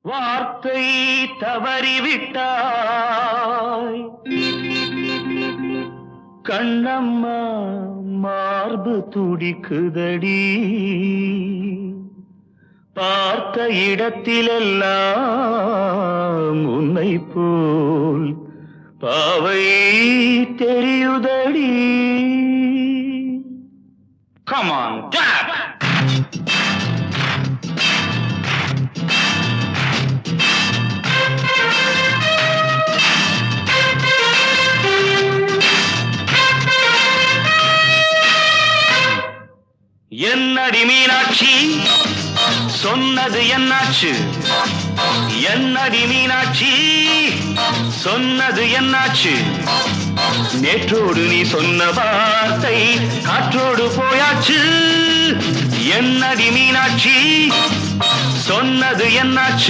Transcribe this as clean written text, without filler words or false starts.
வார்த்தை தவறிவிட்டாய் கண்ணம்மா, மார்பு துடிக்குதடி. பார்த்த இடத்திலெல்லாம் உன்னை போல் பாவை தெரியுதடி. Come on, dad! என்னடி மீனாட்சி, சொன்னது என்னாச்சு? என்னடி மீனாட்சி, சொன்னது என்னாச்சு? நேற்றோடு நீ சொன்ன வார்த்தை காற்றோடு போயாச்சு. என்னடி மீனாட்சி, சொன்னது என்னாச்சு?